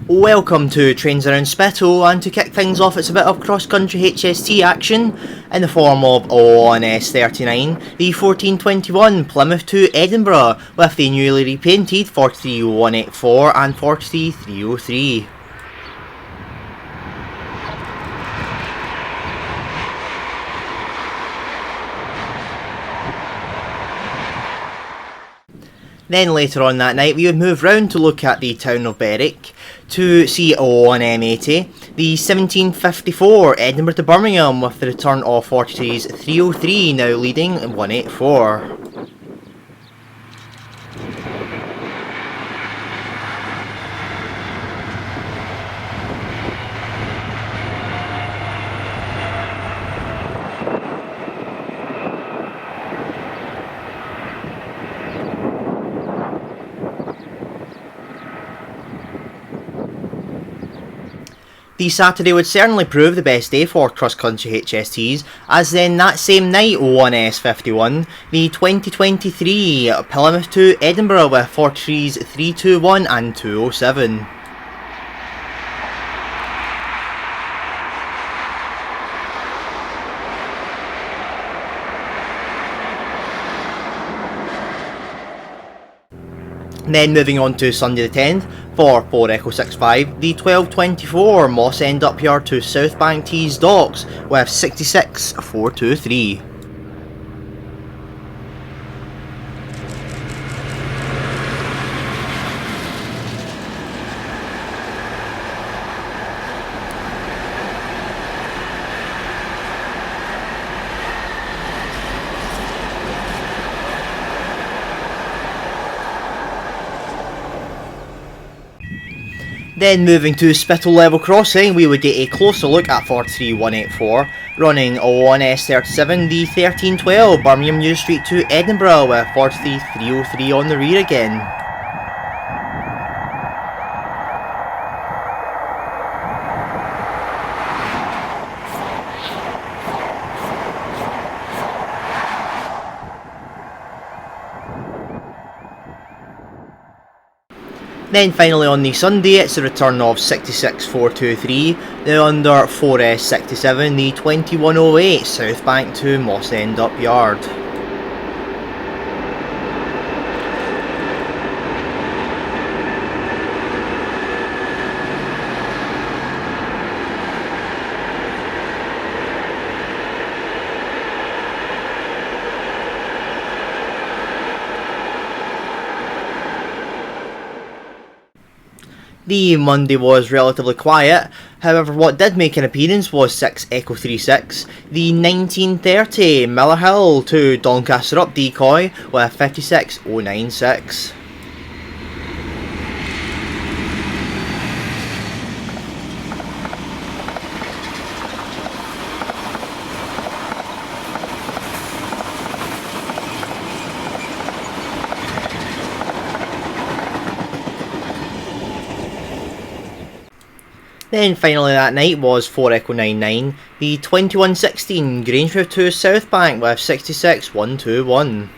Welcome to Trains Around Spital, and to kick things off it's a bit of cross-country HST action in the form of on S39, the 1421 Plymouth to Edinburgh with the newly repainted 43184 and 43303. Then later on that night we would move round to look at the town of Berwick to see on M80, the 1754 Edinburgh to Birmingham with the return of 43's 303 now leading 184. The Saturday would certainly prove the best day for cross-country HSTs, as then that same night on S51, the 2023 Plymouth to Edinburgh with 43's 321 and 207. Then moving on to Sunday the 10th, for 4 Echo 65, the 1224 Mossend up here to South Bank Tees Docks with 66,423. Then moving to Spital level crossing, we would get a closer look at 43184, running on S37, the 1312 Birmingham New Street to Edinburgh with 43303 on the rear again. Then finally on the Sunday it's the return of 66,423, now under 4S67, the 2108 South Bank to Mossend up yard. The Monday was relatively quiet, however what did make an appearance was 6 Echo 36, the 1930 Millerhill to Doncaster up decoy with 56,096. Then finally that night was 4 Echo 99, the 2116 Grangemouth to South Bank with 66,121.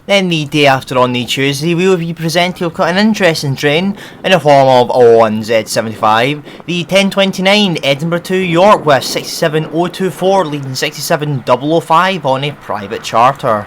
Then the day after on the Tuesday we will be presenting quite an interesting train in the form of on Z75, the 1029 Edinburgh to York with 67,024 leading 67,005 on a private charter.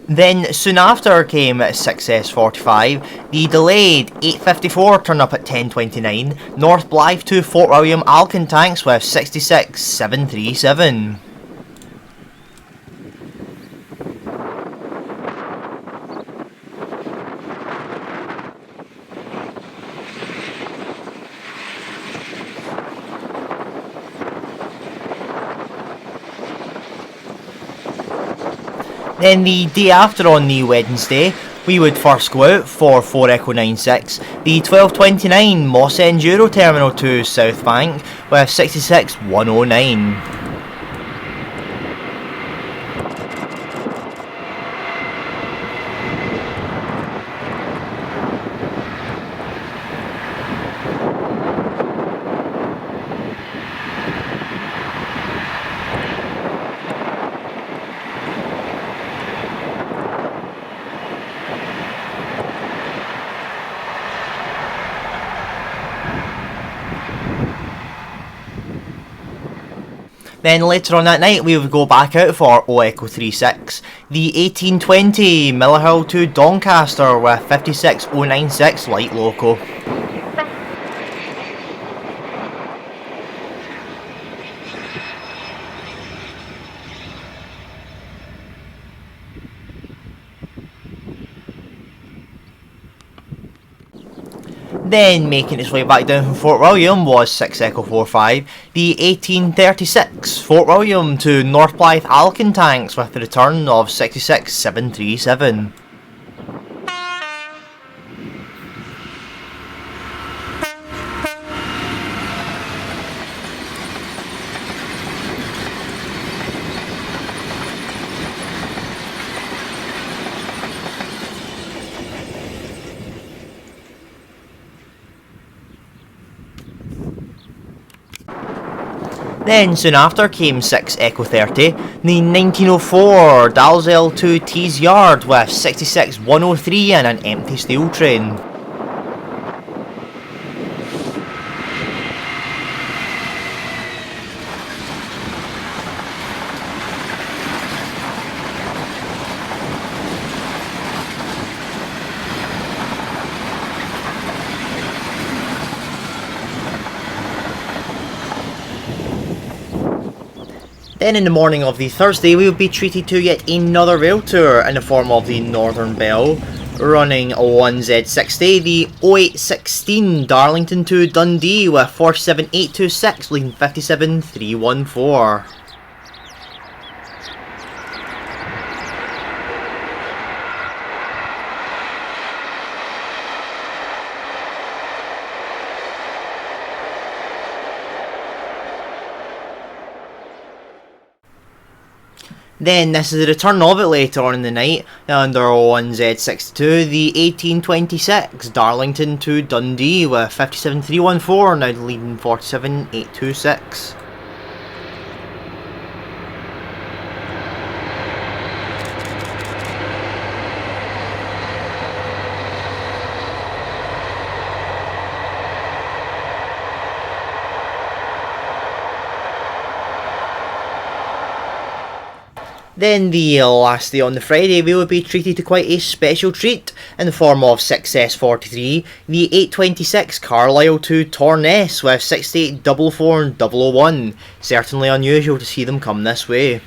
Then soon after came 6S45, the delayed 854 turn up at 1029, North Blyth to Fort William Alcan tanks with 66,737. Then the day after, on the Wednesday, we would first go out for 4 Echo 96, the 1229 Mossend Euro Terminal to South Bank with 66,109. Then later on that night we would go back out for O Echo 36, the 1820 Millerhill to Doncaster with 56,096 light loco. Then making its way back down from Fort William was 6 Echo 45, the 1836 Fort William to North Blyth Alcantanks with the return of 66,737. Then soon after came 6 Echo 30, the 1904 Dalzell to Tees Yard with 66,103 and an empty steel train. Then in the morning of the Thursday we would be treated to yet another rail tour in the form of the Northern Bell, running 1Z60, the 0816 Darlington to Dundee with 47826, leaving 57,314. Then this is the return of it later on in the night under 1Z62, the 1826 Darlington to Dundee with 57,314, now leading 47,826. Then the last day on the Friday we would be treated to quite a special treat in the form of 6S43, the 826 Carlisle to Torness with 68,440 and 001. Certainly unusual to see them come this way.